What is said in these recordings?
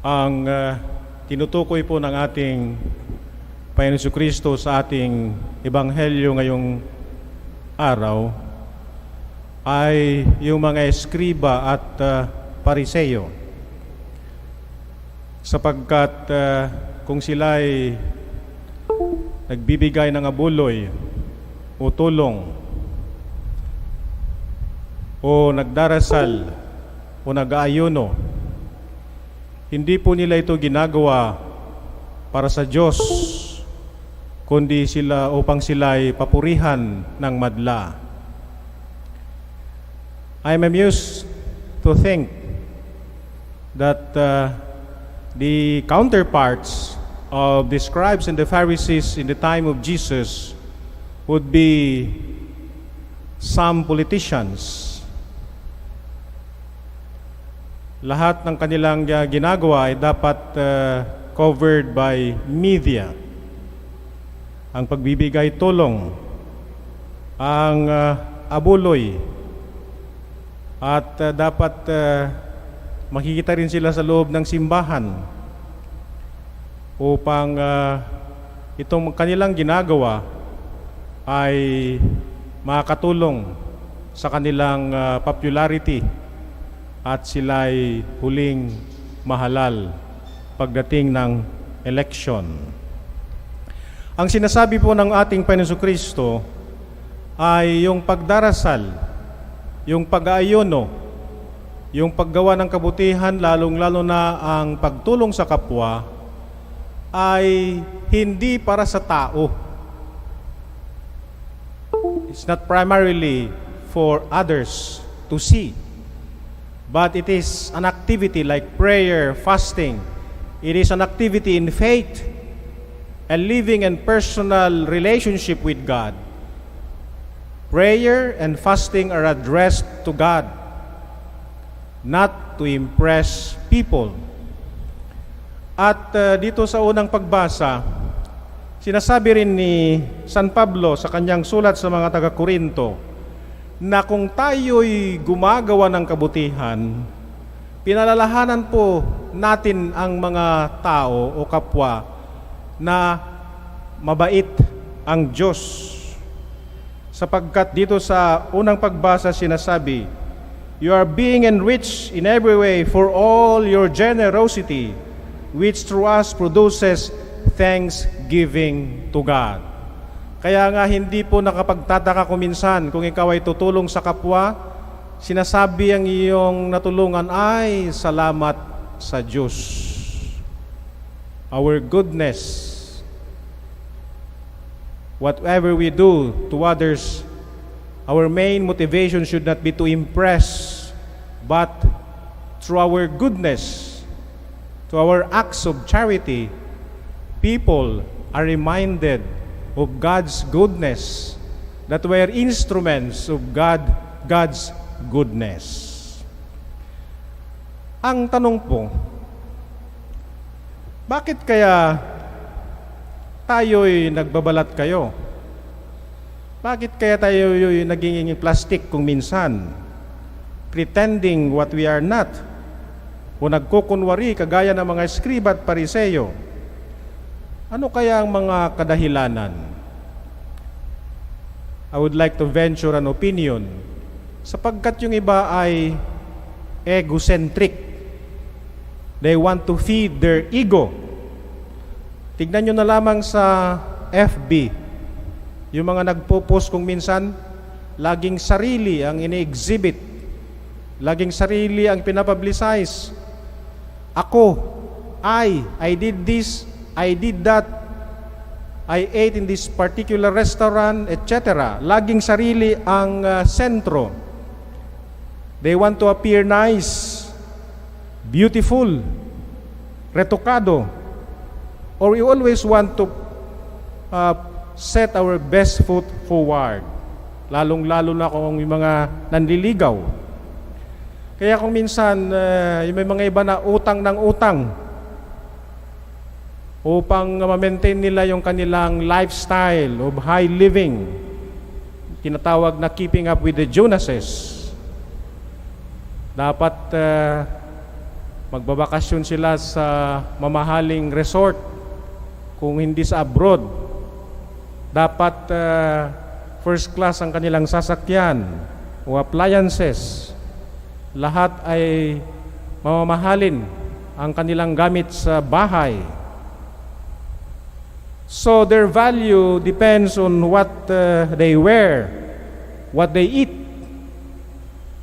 Ang tinutukoy po ng ating Panginoon Jesucristo sa ating Ebanghelyo ngayong araw ay yung mga eskriba at pariseyo, sapagkat kung sila ay nagbibigay ng abuloy o tulong o nagdarasal o nag-aayuno, hindi po nila ito ginagawa para sa Diyos, kundi upang sila ay papurihan ng madla. I'm amused to think that the counterparts of the scribes and the Pharisees in the time of Jesus would be some politicians. Lahat ng kanilang ginagawa ay dapat covered by media. Ang pagbibigay tulong, ang abuloy, at dapat makikita rin sila sa loob ng simbahan upang itong kanilang ginagawa ay makakatulong sa kanilang popularity at sila ay huling mahalal pagdating ng election. Ang sinasabi po ng ating Panginoon Jesucristo ay yung pagdarasal, yung pag-aayuno, yung paggawa ng kabutihan, lalong-lalo na ang pagtulong sa kapwa, ay hindi para sa tao. It's not primarily for others to see, but it is an activity like prayer, fasting. It is an activity in faith and living in personal relationship with God. Prayer and fasting are addressed to God, not to impress people. At dito sa unang pagbasa, sinasabi rin ni San Pablo sa kanyang sulat sa mga taga-Korinto na kung tayo'y gumagawa ng kabutihan, pinalalahanan po natin ang mga tao o kapwa na mabait ang Diyos. Sapagkat dito sa unang pagbasa sinasabi, you are being enriched in every way for all your generosity, which through us produces thanksgiving to God. Kaya nga hindi po nakapagtataka kuminsan kung ikaw ay tutulong sa kapwa, sinasabi ang iyong natulungan ay salamat sa Diyos. Our goodness, whatever we do to others, our main motivation should not be to impress, but through our goodness, to our acts of charity, people are reminded of God's goodness, that we are instruments of God's goodness. Ang tanong po, bakit kaya tayo'y nagbabalat kayo? Bakit kaya tayo'y naging plastic kung minsan, pretending what we are not, o nagkukunwari kagaya ng mga eskriba at pariseyo? Ano kaya ang mga kadahilanan? I would like to venture an opinion, sapagkat yung iba ay egocentric. They want to feed their ego. Tignan nyo na lamang sa FB, yung mga nagpo-post kung minsan, laging sarili ang ini-exhibit, laging sarili ang pinapublicize. Ako, I did this, I did that, I ate in this particular restaurant, etc. Laging sarili ang sentro. They want to appear nice, beautiful, retokado, or we always want to set our best foot forward, lalong-lalo na kung may mga nanliligaw. Kaya kung minsan may mga iba na utang ng utang upang ma-maintain nila yung kanilang lifestyle of high living, tinatawag na keeping up with the Jonases. Dapat Magbabakasyon sila sa mamahaling resort. Kung hindi sa abroad, dapat first class ang kanilang sasakyan o appliances. Lahat ay mamamahalin ang kanilang gamit sa bahay. So their value depends on what they wear, what they eat,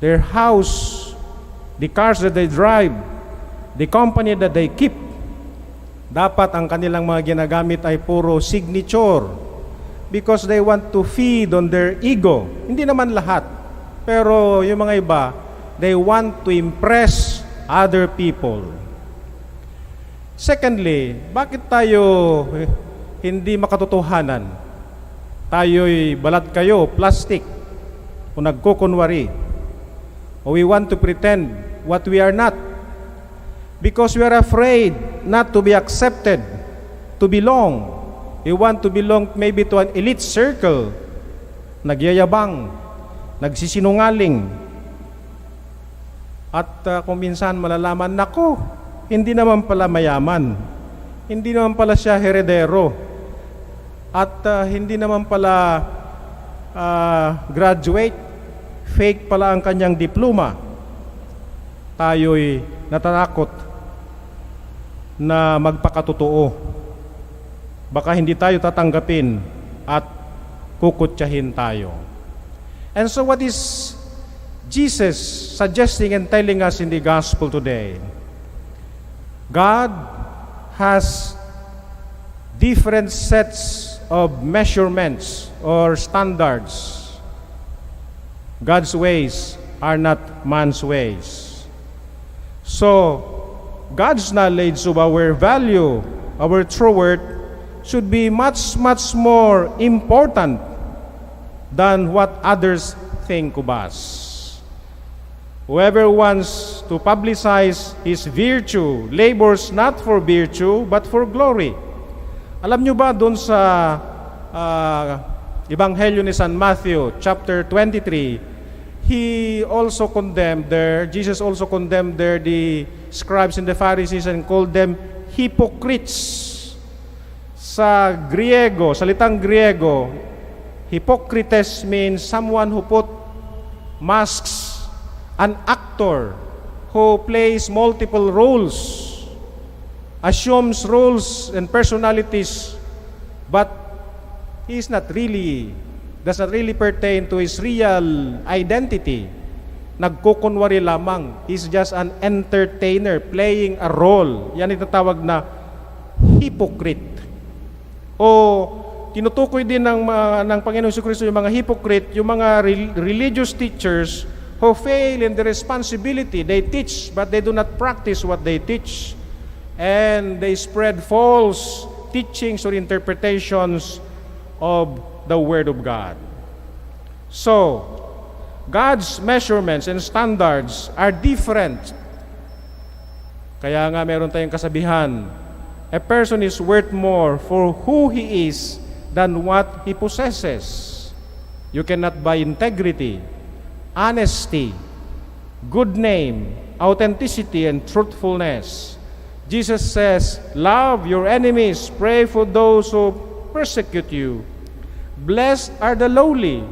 their house, the cars that they drive, the company that they keep. Dapat ang kanilang mga ginagamit ay puro signature because they want to feed on their ego. Hindi naman lahat, pero yung mga iba, they want to impress other people. Secondly, bakit tayo hindi makatotohanan? Tayo'y balat kayo, plastic, o nagkukunwari. O we want to pretend what we are not. Because we are afraid not to be accepted, to belong. We want to belong maybe to an elite circle. Nagyayabang, nagsisinungaling. At kung minsan malalaman, nako, hindi naman pala mayaman. Hindi naman pala siya heredero. At hindi naman pala graduate. Fake pala ang kanyang diploma. Tayo'y natatakot na magpakatotoo. Baka hindi tayo tatanggapin at kukutyahin tayo. And so what is Jesus suggesting and telling us in the gospel today? God has different sets of measurements or standards. God's ways are not man's ways. So, God's knowledge of our value, our true worth, should be much, much more important than what others think of us. Whoever wants to publicize his virtue labors not for virtue but for glory. Alam nyo ba doon sa Ebanghelyo ni San Matthew, chapter 23, Jesus also condemned there the scribes and the Pharisees and called them hypocrites. Sa Griego, salitang Griego, hypocrites means someone who put masks, an actor who plays multiple roles, assumes roles and personalities, but does not really pertain to his real identity. Nagkukunwari lamang. He's just an entertainer playing a role. Yan itatawag na hypocrite. O tinutukoy din ng Panginoong Jesucristo yung mga hypocrite, yung mga religious teachers who fail in their responsibility. They teach, but they do not practice what they teach. And they spread false teachings or interpretations of the Word of God. So, God's measurements and standards are different. Kaya nga meron tayong kasabihan, a person is worth more for who he is than what he possesses. You cannot buy integrity, honesty, good name, authenticity, and truthfulness. Jesus says, love your enemies, pray for those who persecute you. Blessed are the lowly,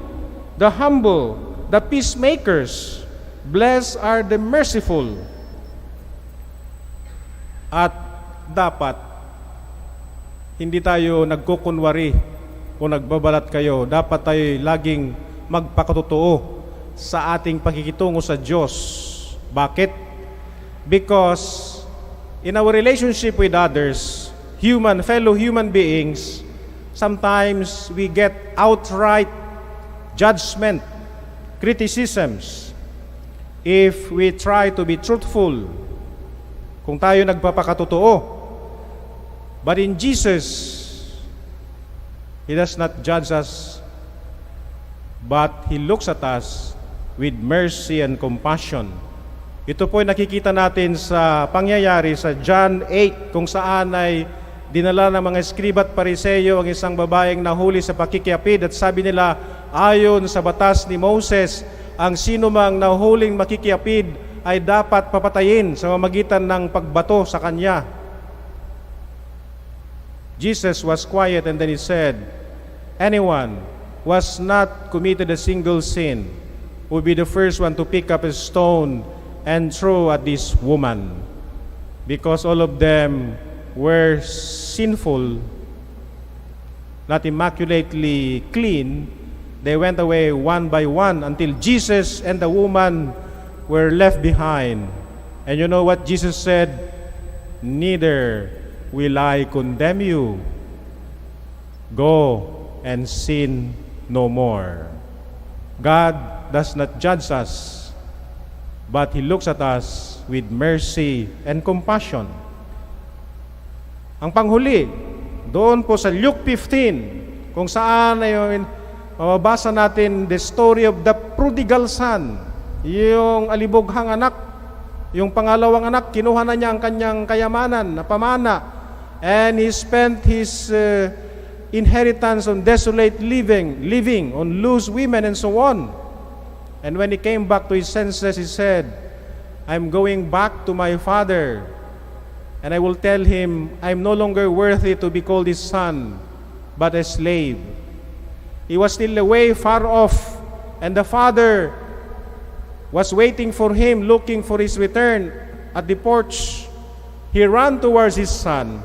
the humble, the peacemakers. Blessed are the merciful. At dapat, hindi tayo nagkukunwari o nagbabalat kayo. Dapat tayo laging magpakatotoo sa ating pakikitungo sa Diyos. Bakit? Because in our relationship with others, fellow human beings, sometimes we get outright judgment, criticisms. If we try to be truthful, kung tayo nagpapakatotoo. But in Jesus, He does not judge us, but He looks at us with mercy and compassion. Ito po ay nakikita natin sa pangyayari sa John 8, kung saan ay dinala ng mga eskriba at pariseyo ang isang babaeng nahuli sa pakikiapid at sabi nila, ayon sa batas ni Moses, ang sino mang nahuling makikiapid ay dapat papatayin sa pamamagitan ng pagbato sa kanya. Jesus was quiet and then he said, anyone who has not committed a single sin will be the first one to pick up a stone and throw at this woman, because all of them were sinful, not immaculately clean. They went away one by one until Jesus and the woman were left behind. And you know what Jesus said? Neither will I condemn you. Go and sin no more. God does not judge us, but He looks at us with mercy and compassion. Ang panghuli, doon po sa Luke 15, kung saan ay mababasa natin the story of the prodigal son, yung alibughang anak, yung pangalawang anak, kinuha na niya ang kanyang kayamanan na pamana, and he spent his inheritance on desolate living on loose women and so on. And when he came back to his senses, he said, I'm going back to my father, and I will tell him, I'm no longer worthy to be called his son, but a slave. He was still away, far off, and the father was waiting for him, looking for his return at the porch. He ran towards his son.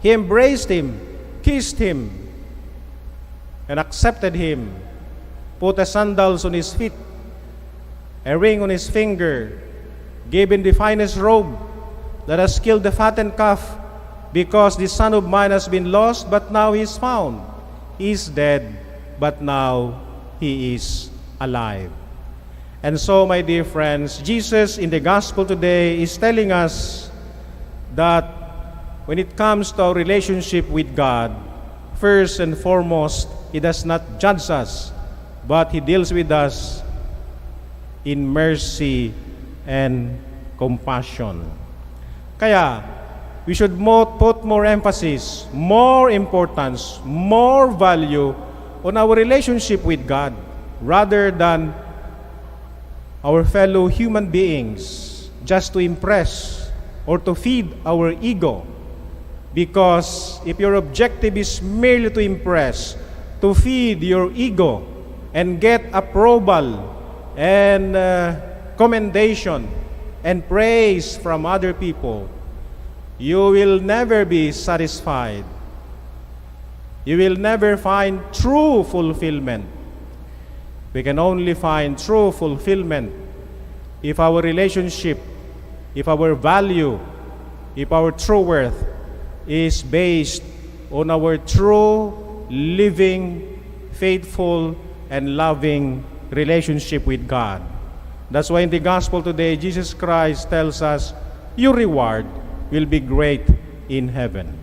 He embraced him, kissed him, and accepted him, put a sandals on his feet, a ring on his finger, gave him the finest robe. Let us kill the fattened calf, because this son of mine has been lost, but now he is found. He is dead, but now he is alive. And so, my dear friends, Jesus in the gospel today is telling us that when it comes to our relationship with God, first and foremost, He does not judge us, but He deals with us in mercy and compassion. Kaya, we should put more emphasis, more importance, more value on our relationship with God rather than our fellow human beings just to impress or to feed our ego. Because if your objective is merely to impress, to feed your ego and get approval and commendation and praise from other people, you will never be satisfied. You will never find true fulfillment. We can only find true fulfillment if our relationship, if our value, if our true worth is based on our true, living, faithful, and loving relationship with God. That's why in the gospel today, Jesus Christ tells us, your reward will be great in heaven.